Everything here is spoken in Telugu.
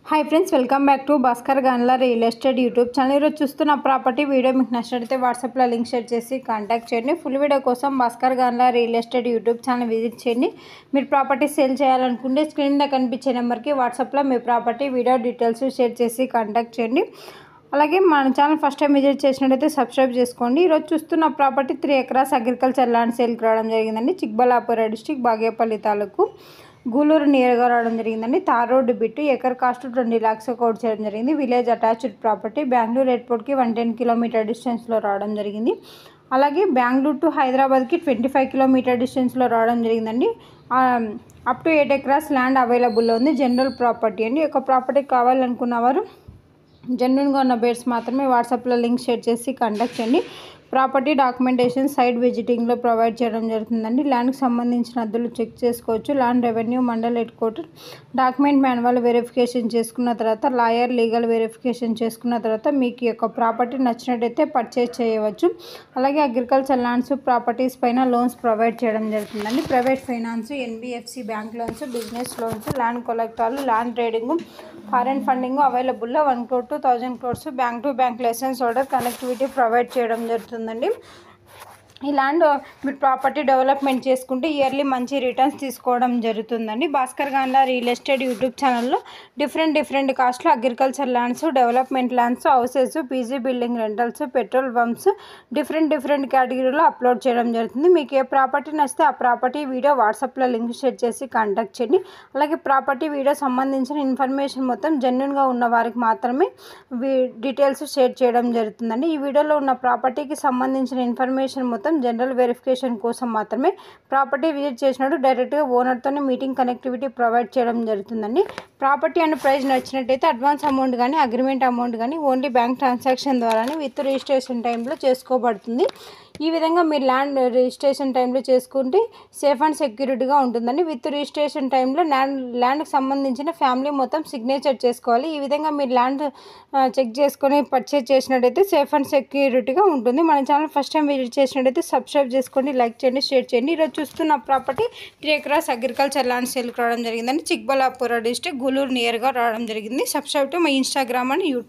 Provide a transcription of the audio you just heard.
Hi friends, welcome back to Bhaskar గాన్లా రియల్ ఎస్టేట్ యూట్యూబ్ ఛానల్. ఈరోజు చూస్తున్న ప్రాపర్టీ వీడియో మీకు నచ్చినట్లయితే వాట్సాప్లో లింక్ షేర్ చేసి కాంటాక్ట్ చేయండి. ఫుల్ వీడియో కోసం భాస్కర్ గాన్లా real estate YouTube channel visit చేయండి. మీరు ప్రాపర్టీ సేల్ చేయాలనుకుంటే స్క్రీన్ మీద కనిపించే నెంబర్కి వాట్సాప్లో మీ ప్రాపర్టీ వీడియో డీటెయిల్స్ షేర్ చేసి కాంటాక్ట్ చేయండి. అలాగే మన ఛానల్ ఫస్ట్ టైం విజిట్ చేసినట్టయితే సబ్స్క్రైబ్ చేసుకోండి. ఈరోజు చూస్తున్న ప్రాపర్టీ 3 ఎకరాస్ అగ్రికల్చర్ ల్యాండ్ సేల్కి రావడం జరిగిందండి. చిక్బల్లాపుర డిస్ట్రిక్ట్, బాగేపల్లి తాలూకు, గూలూరు నియర్గా రావడం జరిగిందండి. Tar road bit, acre cost 20 lakhs quote చేయడం జరిగింది. విలేజ్ అటాచ్డ్ ప్రాపర్టీ, బెంగళూరు ఎయిర్పోర్ట్కి 110 kilometer డిస్టెన్స్లో రావడం జరిగింది. అలాగే బెంగళూరు టు హైదరాబాద్కి 25 kilometer డిస్టెన్స్లో రావడం జరిగిందండి. అప్ టు 8 acres ల్యాండ్ అవైలబుల్లో ఉంది. జనరల్ ప్రాపర్టీ అండి. ఒక ప్రాపర్టీ కావాలనుకున్నవారు జెన్యున్గా ఉన్న బేర్స్ మాత్రమే వాట్సాప్లో లింక్ షేర్ చేసి కాంటాక్ట్ చేయండి. ప్రాపర్టీ డాక్యుమెంటేషన్ సైట్ విజిటింగ్లో ప్రొవైడ్ చేయడం జరుగుతుందండి. ల్యాండ్కి సంబంధించిన అద్దెలు చెక్ చేసుకోవచ్చు. Land revenue mandal head quarter document manual verification చేసుకున్న తర్వాత, లాయర్ లీగల్ వెరిఫికేషన్ చేసుకున్న తర్వాత మీకు యొక్క ప్రాపర్టీ నచ్చినట్టయితే పర్చేజ్ చేయవచ్చు. అలాగే అగ్రికల్చర్ ల్యాండ్స్ ప్రాపర్టీస్ పైన లోన్స్ ప్రొవైడ్ చేయడం జరుగుతుందండి. Private finance, NBFC bank loans, business loans, land కొలెక్టార్లు, ల్యాండ్ ట్రేడింగ్, ఫారెన్ ఫండింగ్ అవైలబుల్లో 1 crore to 1000 crores bank to bank license holder connectivity provide చేయడం జరుగుతుందండి. ఈ ల్యాండ్ మీరు ప్రాపర్టీ డెవలప్మెంట్ చేసుకుంటే ఇయర్లీ మంచి రిటర్న్స్ తీసుకోవడం జరుగుతుందండి. భాస్కర్ గాన్లా రియల్ ఎస్టేట్ యూట్యూబ్ ఛానల్లో డిఫరెంట్ కాస్ట్లో agriculture lands, development lands, houses, PG building rentals, petrol pumps different కేటగిరీలో అప్లోడ్ చేయడం జరుగుతుంది. మీకు ఏ ప్రాపర్టీ నచ్చితే ఆ ప్రాపర్టీ వీడియో వాట్సాప్లో లింక్ షేర్ చేసి కాంటాక్ట్ చేయండి. అలాగే ప్రాపర్టీ వీడియో సంబంధించిన ఇన్ఫర్మేషన్ మొత్తం జెన్యున్గా ఉన్న వారికి మాత్రమే డీటెయిల్స్ షేర్ చేయడం జరుగుతుందండి. ఈ వీడియోలో ఉన్న ప్రాపర్టీకి సంబంధించిన ఇన్ఫర్మేషన్ మొత్తం జనరల్ వెరిఫికేషన్ కోసం మాత్రమే. ప్రాపర్టీ విజిట్ చేసినప్పుడు డైరెక్ట్గా ఓనర్తోనే మీటింగ్ కనెక్టివిటీ ప్రొవైడ్ చేయడం జరుగుతుందండి. ప్రాపర్టీ అండ్ ప్రైస్ నచ్చినట్టయితే అడ్వాన్స్ అమౌంట్ కానీ అగ్రిమెంట్ అమౌంట్ కానీ ఓన్లీ బ్యాంక్ ట్రాన్సాక్షన్ ద్వారానే విత్ రిజిస్ట్రేషన్ టైంలో చేసుకోబడుతుంది. ఈ విధంగా మీరు ల్యాండ్ రిజిస్ట్రేషన్ టైంలో చేసుకుంటే సేఫ్ అండ్ సెక్యూరిటీగా ఉంటుందండి. విత్ రిజిస్ట్రేషన్ టైంలో ల్యాండ్కి సంబంధించిన ఫ్యామిలీ మొత్తం సిగ్నేచర్ చేసుకోవాలి. ఈ విధంగా మీరు ల్యాండ్ చెక్ చేసుకొని పర్చేజ్ చేసినట్టయితే సేఫ్ అండ్ సెక్యూరిటీగా ఉంటుంది. మన ఛానల్ ఫస్ట్ టైం విజిట్ చేసినట్టయితే సబ్స్క్రైబ్ చేసుకోండి, లైక్ చేయండి, షేర్ చేయండి. ఈరోజు చూస్తున్న ప్రాపర్టీ 3 ఎకరాస్ అగ్రికల్చర్ ల్యాండ్ సేల్కి రావడం జరిగిందండి. చిక్బల్లాపుర డిస్ట్రిక్ట్, గూలూరు నియర్గా రావడం జరిగింది. Subscribe to my Instagram and YouTube.